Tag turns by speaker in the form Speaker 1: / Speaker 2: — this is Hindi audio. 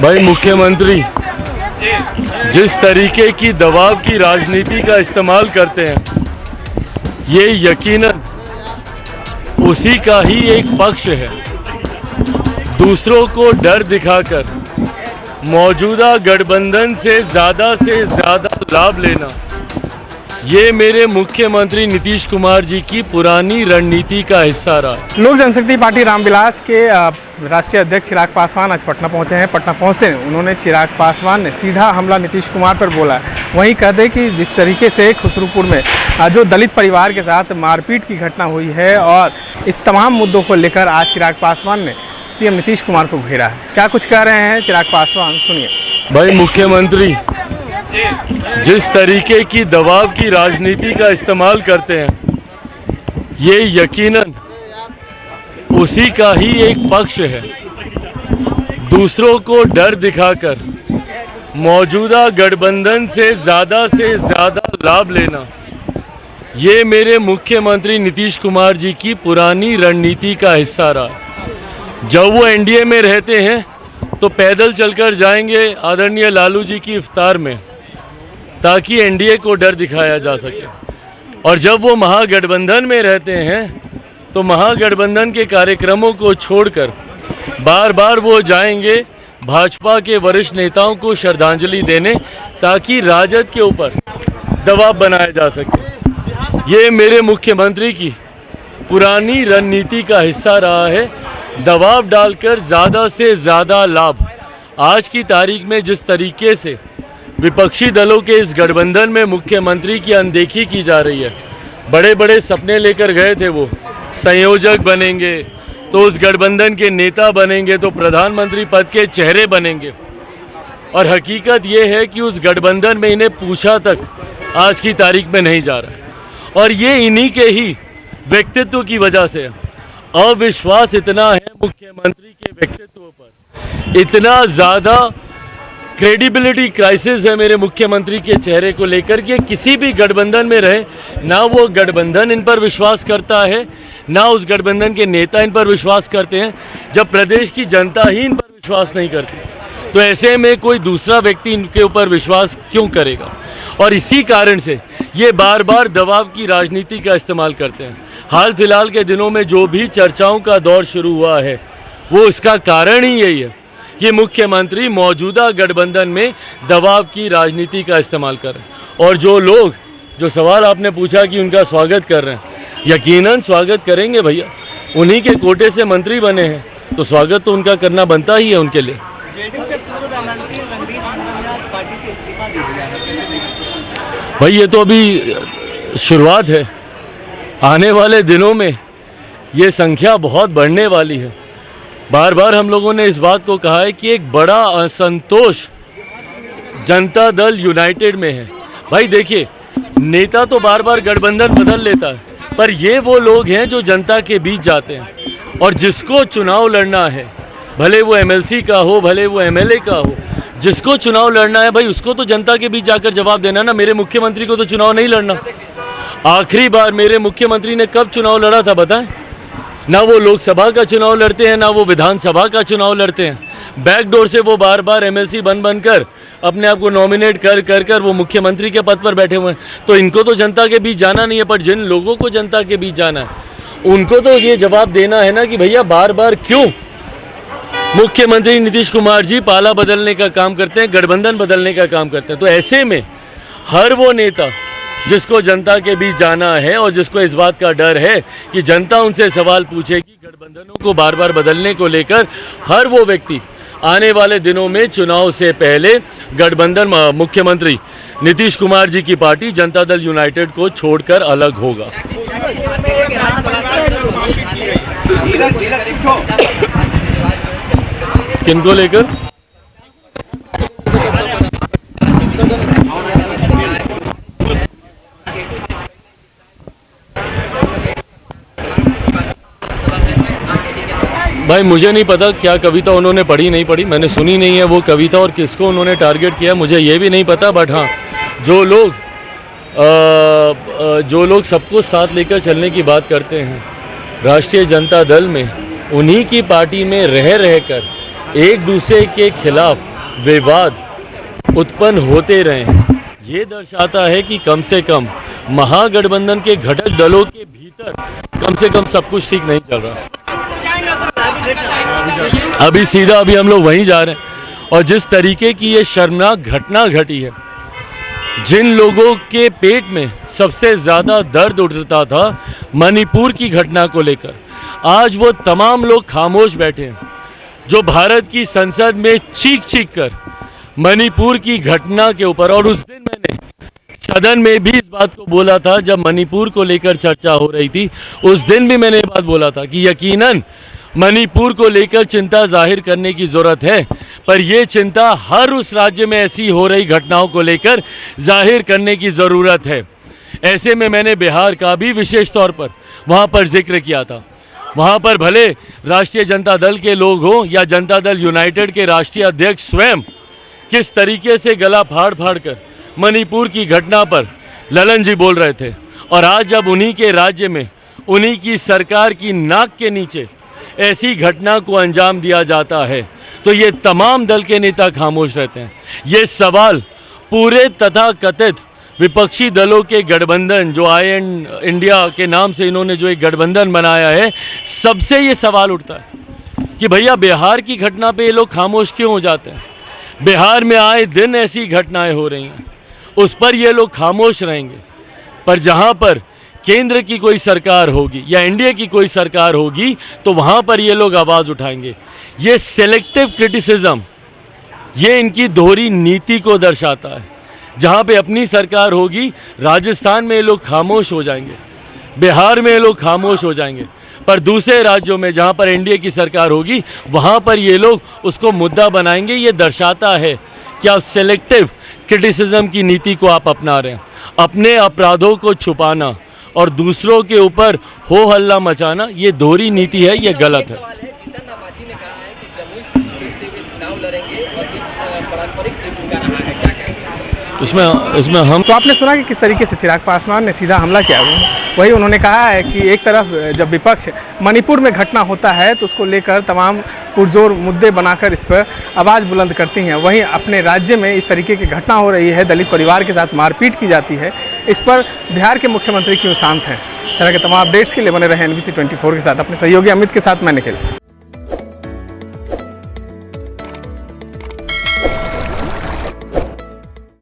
Speaker 1: भाई मुख्यमंत्री जिस तरीके की दबाव की राजनीति का इस्तेमाल करते हैं, ये यकीनन उसी का ही एक पक्ष है। दूसरों को डर दिखाकर मौजूदा गठबंधन से ज़्यादा लाभ लेना, ये मेरे मुख्यमंत्री नीतीश कुमार जी की पुरानी रणनीति का हिस्सा रहा।
Speaker 2: लोक जनशक्ति पार्टी रामविलास के राष्ट्रीय अध्यक्ष चिराग पासवान आज पटना पहुंचे हैं। पटना पहुंचते हैं उन्होंने चिराग पासवान ने सीधा हमला नीतीश कुमार पर बोला। वहीं कहते कि जिस तरीके से खुसरूपुर में जो दलित परिवार के साथ मारपीट की घटना हुई है और इस तमाम मुद्दों को लेकर आज चिराग पासवान ने सीएम नीतीश कुमार को घेरा है। क्या कुछ कह रहे हैं चिराग पासवान, सुनिए।
Speaker 1: भाई मुख्यमंत्री जिस तरीके की दबाव की राजनीति का इस्तेमाल करते हैं, ये यकीनन उसी का ही एक पक्ष है। दूसरों को डर दिखाकर मौजूदा गठबंधन से ज़्यादा लाभ लेना, ये मेरे मुख्यमंत्री नीतीश कुमार जी की पुरानी रणनीति का हिस्सा रहा। जब वो एनडीए में रहते हैं तो पैदल चलकर जाएंगे आदरणीय लालू जी की इफ्तार में, ताकि एनडीए को डर दिखाया जा सके। और जब वो महागठबंधन में रहते हैं तो महागठबंधन के कार्यक्रमों को छोड़कर बार बार वो जाएंगे भाजपा के वरिष्ठ नेताओं को श्रद्धांजलि देने, ताकि राजद के ऊपर दबाव बनाया जा सके। ये मेरे मुख्यमंत्री की पुरानी रणनीति का हिस्सा रहा है, दबाव डालकर ज़्यादा से ज़्यादा लाभ। आज की तारीख में जिस तरीके से विपक्षी दलों के इस गठबंधन में मुख्यमंत्री की अनदेखी की जा रही है, बड़े बड़े सपने लेकर गए थे, वो संयोजक बनेंगे तो उस गठबंधन के नेता बनेंगे तो प्रधानमंत्री पद के चेहरे बनेंगे, और हकीकत ये है कि उस गठबंधन में इन्हें पूछा तक आज की तारीख में नहीं जा रहा। और ये इन्हीं के ही व्यक्तित्व की वजह से अविश्वास इतना है मुख्यमंत्री के व्यक्तित्व पर, इतना ज़्यादा क्रेडिबिलिटी क्राइसिस है मेरे मुख्यमंत्री के चेहरे को लेकर कि किसी भी गठबंधन में रहे, ना वो गठबंधन इन पर विश्वास करता है, ना उस गठबंधन के नेता इन पर विश्वास करते हैं। जब प्रदेश की जनता ही इन पर विश्वास नहीं करती, तो ऐसे में कोई दूसरा व्यक्ति इनके ऊपर विश्वास क्यों करेगा। और इसी कारण से ये बार बार दबाव की राजनीति का इस्तेमाल करते हैं। हाल फिलहाल के दिनों में जो भी चर्चाओं का दौर शुरू हुआ है, वो इसका कारण ही यही है कि मुख्यमंत्री मौजूदा गठबंधन में दबाव की राजनीति का इस्तेमाल कर रहे हैं। और जो लोग, जो सवाल आपने पूछा कि उनका स्वागत कर रहे हैं, यकीनन स्वागत करेंगे भैया। उन्हीं के कोटे से मंत्री बने हैं, तो स्वागत तो उनका करना बनता ही है उनके लिए। भाई ये तो अभी शुरुआत है, आने वाले दिनों में ये संख्या बहुत बढ़ने वाली है। बार बार हम लोगों ने इस बात को कहा है कि एक बड़ा असंतोष जनता दल यूनाइटेड में है। भाई देखिए, नेता तो बार बार गठबंधन बदल लेता है, पर ये वो लोग हैं जो जनता के बीच जाते हैं। और जिसको चुनाव लड़ना है, भले वो एमएलसी का हो, भले वो एमएलए का हो, जिसको चुनाव लड़ना है भाई, उसको तो जनता के बीच जाकर जवाब देना ना। मेरे मुख्यमंत्री को तो चुनाव नहीं लड़ना। आखिरी बार मेरे मुख्यमंत्री ने कब चुनाव लड़ा था बताएं? ना वो लोकसभा का चुनाव लड़ते हैं, ना वो विधानसभा का चुनाव लड़ते हैं। बैकडोर से वो बार बार एमएलसी बनकर अपने आप को नॉमिनेट कर वो मुख्यमंत्री के पद पर बैठे हुए हैं। तो इनको तो जनता के बीच जाना नहीं है, पर जिन लोगों को जनता के बीच जाना है, उनको तो ये जवाब देना है ना कि भैया बार बार क्यों मुख्यमंत्री नीतीश कुमार जी पाला बदलने का काम करते हैं, गठबंधन बदलने का काम करते हैं। तो ऐसे में हर वो नेता जिसको जनता के बीच जाना है और जिसको इस बात का डर है कि जनता उनसे सवाल पूछेगी गठबंधनों को बार बार बदलने को लेकर, हर वो व्यक्ति आने वाले दिनों में चुनाव से पहले गठबंधन मुख्यमंत्री नीतीश कुमार जी की पार्टी जनता दल यूनाइटेड को छोड़कर अलग होगा। किनको लेकर? भाई मुझे नहीं पता क्या कविता उन्होंने पढ़ी नहीं पढ़ी, मैंने सुनी नहीं है वो कविता, और किसको उन्होंने टारगेट किया मुझे ये भी नहीं पता। बट हाँ, जो लोग सबको साथ लेकर चलने की बात करते हैं राष्ट्रीय जनता दल में, उन्हीं की पार्टी में रह कर एक दूसरे के खिलाफ विवाद उत्पन्न होते रहे हैं। ये दर्शाता है कि कम से कम महागठबंधन के घटक दलों के भीतर कम से कम सब कुछ ठीक नहीं चल रहा। अभी हम लोग वहीं जा रहे हैं और जिस तरीके की ये शर्मनाक घटना घटी है, जिन लोगों के पेट में सबसे ज़्यादा दर्द उठता था मणिपुर की घटना को लेकर, आज वो तमाम लोग खामोश बैठे हैं जो भारत की संसद में चीख कर मणिपुर की घटना के ऊपर, और उस दिन मैंने सदन में भी इस बात को बोला था जब मणिपुर को लेकर चर्चा हो रही थी, उस दिन भी मैंने ये बात बोला था कि यकीनन मणिपुर को लेकर चिंता जाहिर करने की ज़रूरत है, पर ये चिंता हर उस राज्य में ऐसी हो रही घटनाओं को लेकर जाहिर करने की ज़रूरत है। ऐसे में मैंने बिहार का भी विशेष तौर पर वहाँ पर जिक्र किया था। वहाँ पर भले राष्ट्रीय जनता दल के लोग हों या जनता दल यूनाइटेड के राष्ट्रीय अध्यक्ष स्वयं किस तरीके से गला फाड़ कर मणिपुर की घटना पर ललन जी बोल रहे थे, और आज जब उन्हीं के राज्य में उन्हीं की सरकार की नाक के नीचे ऐसी घटना को अंजाम दिया जाता है तो ये तमाम दल के नेता खामोश रहते हैं। ये सवाल पूरे तथाकथित विपक्षी दलों के गठबंधन, जो इंडिया के नाम से इन्होंने जो एक गठबंधन बनाया है, सबसे ये सवाल उठता है कि भैया बिहार की घटना पे ये लोग खामोश क्यों हो जाते हैं। बिहार में आए दिन ऐसी घटनाएं हो रही हैं, उस पर ये लोग खामोश रहेंगे, पर जहाँ पर केंद्र की कोई सरकार होगी या इंडिया की कोई सरकार होगी तो वहाँ पर ये लोग आवाज़ उठाएंगे। ये सेलेक्टिव क्रिटिसिज्म, ये इनकी दोहरी नीति को दर्शाता है। जहाँ पे अपनी सरकार होगी, राजस्थान में ये लोग खामोश हो जाएंगे, बिहार में ये लोग खामोश हो जाएंगे, पर दूसरे राज्यों में जहाँ पर एनडीए की सरकार होगी वहाँ पर ये लोग उसको मुद्दा बनाएंगे। ये दर्शाता है कि आप सेलेक्टिव क्रिटिसिज्म की नीति को आप अपना रहे हैं। अपने अपराधों को छुपाना और दूसरों के ऊपर हो हल्ला मचाना, ये दोहरी नीति है, ये गलत है।
Speaker 3: जीतन राम मांझी ने कहा है कि जमुई सीट से वे चुनाव लड़ेंगे और एक पारंपरिक सीट उनका रहा है, क्या कहेंगे
Speaker 2: इसमें हम तो आपने सुना कि किस तरीके से चिराग पासवान ने सीधा हमला किया। वही उन्होंने कहा है कि एक तरफ जब विपक्ष मणिपुर में घटना होता है तो उसको लेकर तमाम पुरजोर मुद्दे बनाकर इस पर आवाज़ बुलंद करती हैं, वहीं अपने राज्य में इस तरीके की घटना हो रही है, दलित परिवार के साथ मारपीट की जाती है, इस पर बिहार के मुख्यमंत्री क्यों शांत हैं। इस तरह के तमाम अपडेट्स के लिए बने रहे NBC 24 के साथ। अपने सहयोगी अमित के साथ मैं निखिल।